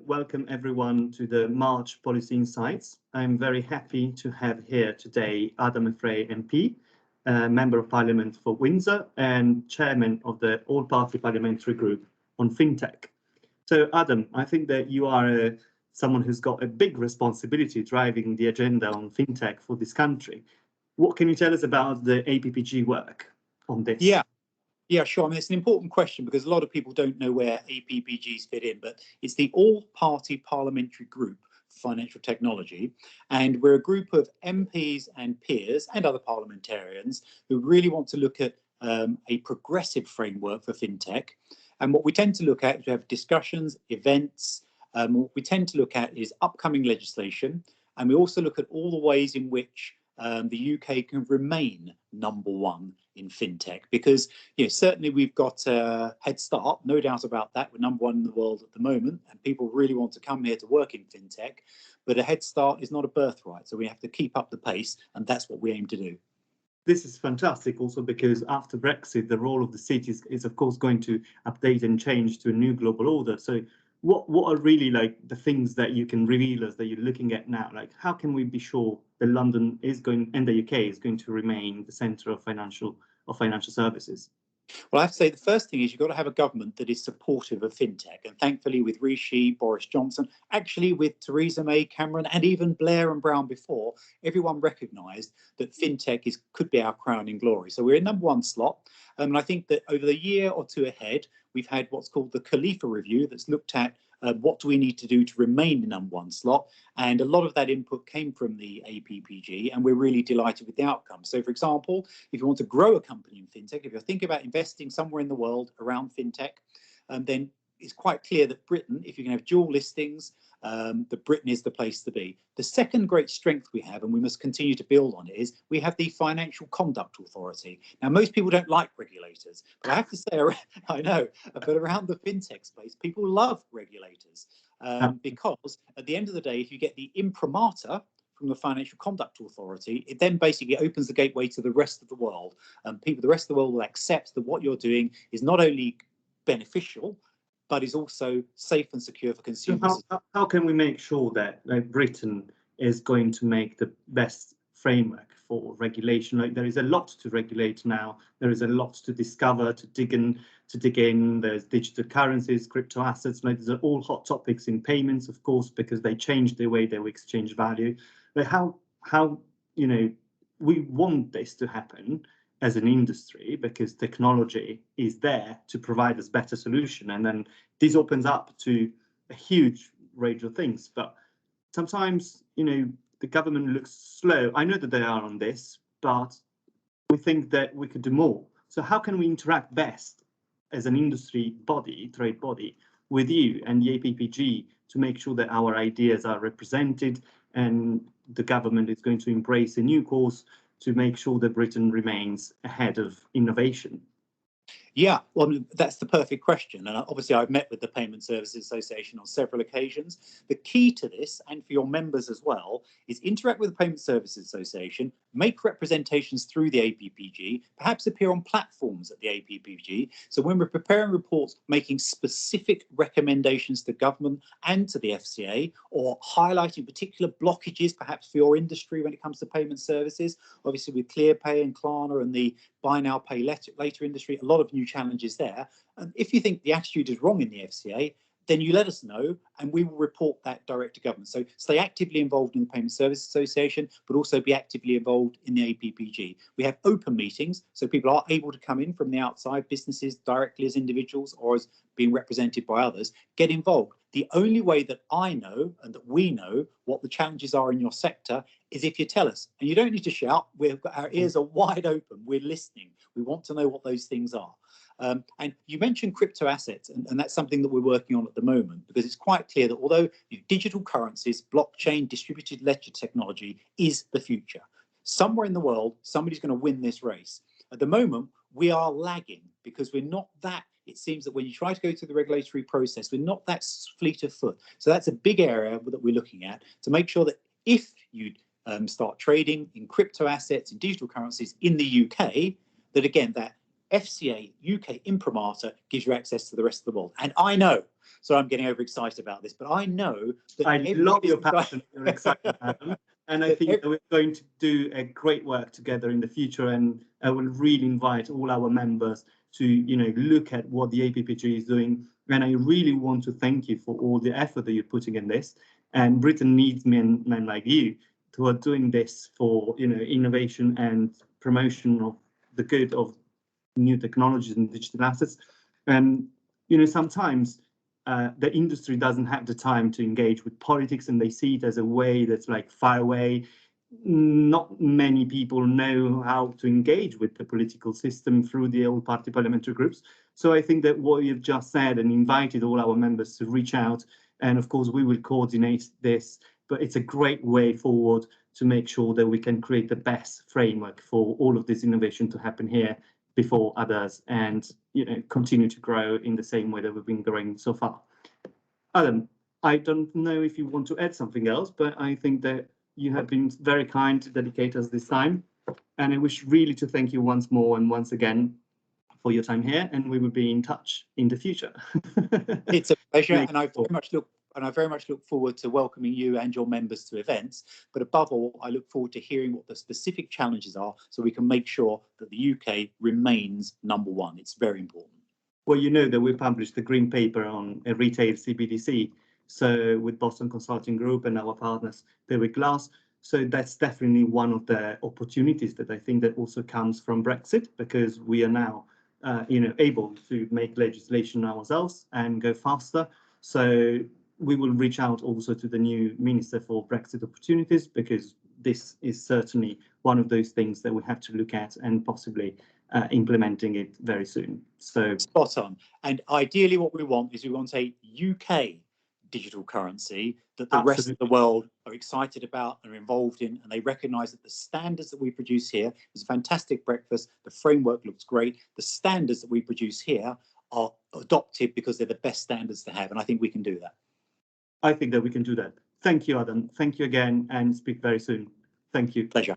welcome everyone to the March Policy Insights. I'm very happy to have here today Adam Afriyie MP, Member of Parliament for Windsor and Chairman of the All-Party Parliamentary Group on Fintech. So Adam, I think that you are someone who's got a big responsibility driving the agenda on Fintech for this country. What can you tell us about the APPG work on this? Yeah, sure. I mean, it's an important question because a lot of people don't know where APPGs fit in, but it's the All-Party Parliamentary Group for Financial Technology. And we're a group of MPs and peers and other parliamentarians who really want to look at a progressive framework for FinTech. And what we tend to look at is we have discussions, events. What we tend to look at is upcoming legislation. And we also look at all the ways in which the UK can remain number one in FinTech, because certainly we've got a head start, no doubt about that. We're number one in the world at the moment, and people really want to come here to work in FinTech. But a head start is not a birthright, so we have to keep up the pace, and that's what we aim to do. This is fantastic also because after Brexit, the role of the cities is of course going to update and change to a new global order. So what are really like the things that you can reveal us that you're looking at now? Like how can we be sure that London is going and the UK is going to remain the centre of financial services? Well, I have to say the first thing is you've got to have a government that is supportive of FinTech. And thankfully with Rishi, Boris Johnson, actually with Theresa May, Cameron, and even Blair and Brown before, everyone recognised that FinTech could be our crowning glory. So we're in number one slot. And I think that over the year or two ahead, we've had what's called the Khalifa Review that's looked at what do we need to do to remain the number one slot? And a lot of that input came from the APPG, and we're really delighted with the outcome. So, for example, if you want to grow a company in FinTech, if you're thinking about investing somewhere in the world around FinTech, then it's quite clear that Britain, if you can have dual listings, that Britain is the place to be. The second great strength we have, and we must continue to build on it, is we have the Financial Conduct Authority. Now, most people don't like regulators, but I have to say, I know, but around the FinTech space, people love regulators because at the end of the day, if you get the imprimatur from the Financial Conduct Authority, it then basically opens the gateway to the rest of the world. The rest of the world will accept that what you're doing is not only beneficial, but is also safe and secure for consumers. So how can we make sure that Britain is going to make the best framework for regulation? Like there is a lot to regulate now. There is a lot to discover, to dig in. There's digital currencies, crypto assets. Like these are all hot topics in payments, of course, because they change the way they exchange value. But how we want this to happen as an industry, because technology is there to provide us better solution, and then this opens up to a huge range of things. But sometimes the government looks slow. I know that they are on this, but we think that we could do more. So how can we interact best as an industry body, trade body, with you and the APPG to make sure that our ideas are represented and the government is going to embrace a new course to make sure that Britain remains ahead of innovation? Yeah, well, that's the perfect question. And obviously, I've met with the Payment Services Association on several occasions. The key to this, and for your members as well, is interact with the Payment Services Association, make representations through the APPG, perhaps appear on platforms at the APPG. So when we're preparing reports, making specific recommendations to government and to the FCA, or highlighting particular blockages, perhaps for your industry when it comes to payment services. Obviously, with ClearPay and Klarna and the buy now, pay later industry, a lot of new challenges there. And if you think the attitude is wrong in the FCA, then you let us know and we will report that direct to government. So stay actively involved in the Payment Services Association, but also be actively involved in the APPG. We have open meetings, so people are able to come in from the outside, businesses directly as individuals or as being represented by others, get involved. The only way that I know and that we know what the challenges are in your sector is if you tell us. And you don't need to shout. Our ears are wide open. We're listening. We want to know what those things are. And you mentioned crypto assets, and that's something that we're working on at the moment, because it's quite clear that although digital currencies, blockchain, distributed ledger technology is the future, somewhere in the world, somebody's going to win this race. At the moment, we are lagging because we're not that. It seems that when you try to go through the regulatory process, we're not that fleet of foot. So that's a big area that we're looking at to make sure that if you start trading in crypto assets and digital currencies in the UK, that again, that FCA UK imprimatur gives you access to the rest of the world. And I know, so I'm getting overexcited about this, but I know that I love your passion, your excitement, Adam. And I think that we're going to do a great work together in the future. And I will really invite all our members to, look at what the APPG is doing. And I really want to thank you for all the effort that you're putting in this. And Britain needs men like you who are doing this for, innovation and promotion of the good of new technologies and digital assets. And, sometimes the industry doesn't have the time to engage with politics, and they see it as a way that's like far away. Not many people know how to engage with the political system through the old party parliamentary groups. So I think that what you've just said and invited all our members to reach out, and of course we will coordinate this, but it's a great way forward to make sure that we can create the best framework for all of this innovation to happen here before others, and continue to grow in the same way that we've been growing so far. Adam, I don't know if you want to add something else, but I think that you have been very kind to dedicate us this time, and I wish really to thank you once more and once again for your time here, and we will be in touch in the future. It's a pleasure, and I very much look forward to welcoming you and your members to events. But above all, I look forward to hearing what the specific challenges are, so we can make sure that the UK remains #1. It's very important. Well, you know that we published the green paper on a retail CBDC, so with Boston Consulting Group and our partners, Berwick Glass. So that's definitely one of the opportunities that I think that also comes from Brexit, because we are now, able to make legislation ourselves and go faster. So we will reach out also to the new Minister for Brexit Opportunities, because this is certainly one of those things that we have to look at and possibly implementing it very soon. So spot on. And ideally what we want is a UK digital currency that the rest of the world are excited about and are involved in, and they recognise that the standards that we produce here is a fantastic breakfast. The framework looks great. The standards that we produce here are adopted because they're the best standards to have, and I think we can do that. I think that we can do that. Thank you, Adam. Thank you again, and speak very soon. Thank you. Pleasure.